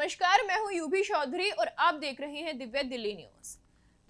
नमस्कार, मैं हूं यूभी चौधरी और आप देख रहे हैं दिव्य दिल्ली न्यूज।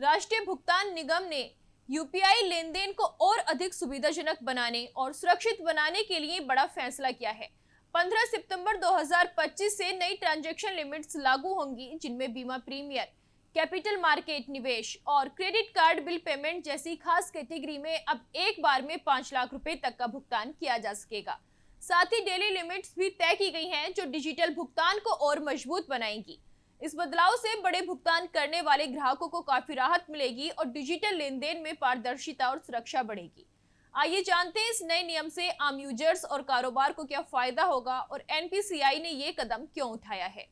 राष्ट्रीय भुगतान निगम ने यूपीआई लेन देन को और अधिक सुविधाजनक बनाने और सुरक्षित बनाने के लिए बड़ा फैसला किया है। 15 सितंबर 2025 से नई ट्रांजैक्शन लिमिट्स लागू होंगी, जिनमें बीमा प्रीमियर, कैपिटल मार्केट निवेश और क्रेडिट कार्ड बिल पेमेंट जैसी खास कैटेगरी में अब एक बार में 5 लाख रुपए तक का भुगतान किया जा सकेगा। साथ ही डेली लिमिट्स भी तय की गई हैं, जो डिजिटल भुगतान को और मजबूत बनाएंगी। इस बदलाव से बड़े भुगतान करने वाले ग्राहकों को काफी राहत मिलेगी और डिजिटल लेन देन में पारदर्शिता और सुरक्षा बढ़ेगी। आइए जानते हैं इस नए नियम से आम यूजर्स और कारोबार को क्या फायदा होगा और एनपीसीआई ने ये कदम क्यों उठाया है।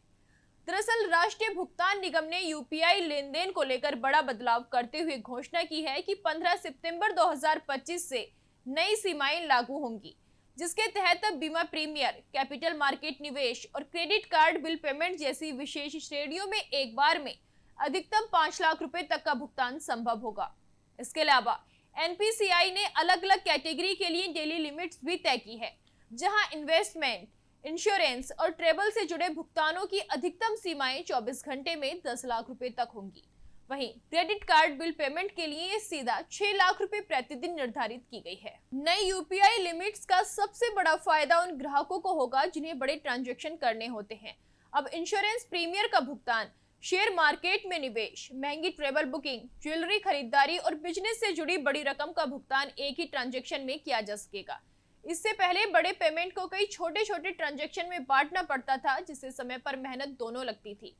दरअसल राष्ट्रीय भुगतान निगम ने यूपीआई लेन देन को लेकर बड़ा बदलाव करते हुए घोषणा की है कि 15 सितंबर 2025 से नई सीमाएं लागू होंगी, जिसके तहत अब बीमा प्रीमियर, कैपिटल मार्केट निवेश और क्रेडिट कार्ड बिल पेमेंट जैसी विशेष श्रेणियों में एक बार में अधिकतम 5 लाख रुपए तक का भुगतान संभव होगा। इसके अलावा एनपीसीआई ने अलग अलग कैटेगरी के लिए डेली लिमिट्स भी तय की है, जहां इन्वेस्टमेंट, इंश्योरेंस और ट्रेवल से जुड़े भुगतानों की अधिकतम सीमाएं 24 घंटे में 10 लाख रुपए तक होंगी। वहीं क्रेडिट कार्ड बिल पेमेंट के लिए सीधा 6 लाख रुपए प्रतिदिन निर्धारित की गई है। नई यूपीआई लिमिट्स का सबसे बड़ा फायदा उन ग्राहकों को होगा जिन्हें बड़े ट्रांजैक्शन करने होते हैं। अब इंश्योरेंस प्रीमियर का भुगतान, शेयर मार्केट में निवेश, महंगी ट्रेवल बुकिंग, ज्वेलरी खरीदारी और बिजनेस से जुड़ी बड़ी रकम का भुगतान एक ही ट्रांजैक्शन में किया जा सकेगा। इससे पहले बड़े पेमेंट को कई छोटे छोटे ट्रांजैक्शन में बांटना पड़ता था, जिससे समय पर मेहनत दोनों लगती थी।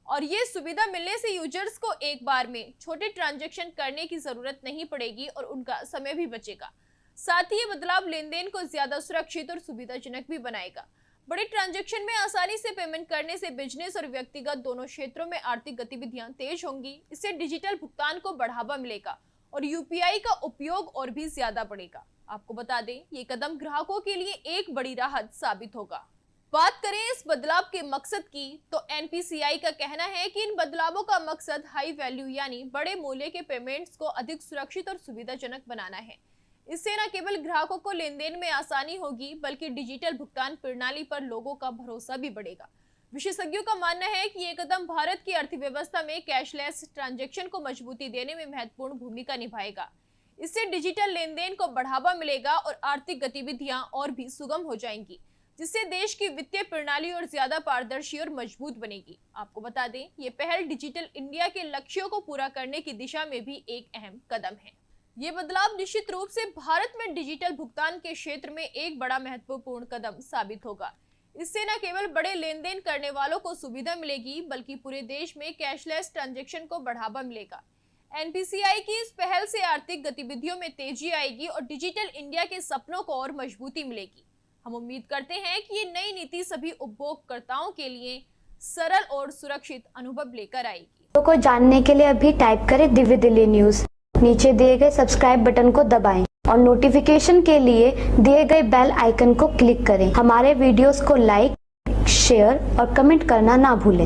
और ये सुविधा मिलने से यूजर्स को एक बार में छोटे ट्रांजैक्शन करने की जरूरत नहीं पड़ेगी और उनका समय भी बचेगा। साथ ही ये बदलाव लेन देन को ज्यादा सुरक्षित और सुविधाजनक भी बनाएगा। बड़े ट्रांजैक्शन में आसानी से पेमेंट करने से बिजनेस और व्यक्तिगत दोनों क्षेत्रों में आर्थिक गतिविधियां तेज होंगी। इससे डिजिटल भुगतान को बढ़ावा मिलेगा और यूपीआई का उपयोग और भी ज्यादा बढ़ेगा। आपको बता दें, ये कदम ग्राहकों के लिए एक बड़ी राहत साबित होगा। बात करें इस बदलाव के मकसद की, तो एनपीसीआई का कहना है कि इन बदलावों का मकसद हाई वैल्यू यानी बड़े मूल्य के पेमेंट्स को अधिक सुरक्षित और सुविधाजनक बनाना है। इससे न केवल ग्राहकों को लेन देन में आसानी होगी, बल्कि डिजिटल भुगतान प्रणाली पर लोगों का भरोसा भी बढ़ेगा। विशेषज्ञों का मानना है कि ये कदम भारत की अर्थव्यवस्था में कैशलेस ट्रांजैक्शन को मजबूती देने में महत्वपूर्ण भूमिका निभाएगा। इससे डिजिटल लेन देन को बढ़ावा मिलेगा और आर्थिक गतिविधियां और भी सुगम हो जाएंगी, जिससे देश की वित्तीय प्रणाली और ज्यादा पारदर्शी और मजबूत बनेगी। आपको बता दें, ये पहल डिजिटल इंडिया के लक्ष्यों को पूरा करने की दिशा में भी एक अहम कदम है। ये बदलाव निश्चित रूप से भारत में डिजिटल भुगतान के क्षेत्र में एक बड़ा महत्वपूर्ण कदम साबित होगा। इससे न केवल बड़े लेन देन करने वालों को सुविधा मिलेगी, बल्कि पूरे देश में कैशलेस ट्रांजैक्शन को बढ़ावा मिलेगा। एनपीसीआई की इस पहल से आर्थिक गतिविधियों में तेजी आएगी और डिजिटल इंडिया के सपनों को और मजबूती मिलेगी। हम उम्मीद करते हैं कि ये नई नीति सभी उपभोक्ताओं के लिए सरल और सुरक्षित अनुभव लेकर आएगी। तो को जानने के लिए अभी टाइप करें दिव्य दिल्ली न्यूज। नीचे दिए गए सब्सक्राइब बटन को दबाएं और नोटिफिकेशन के लिए दिए गए बेल आइकन को क्लिक करें। हमारे वीडियोस को लाइक, शेयर और कमेंट करना ना भूलें।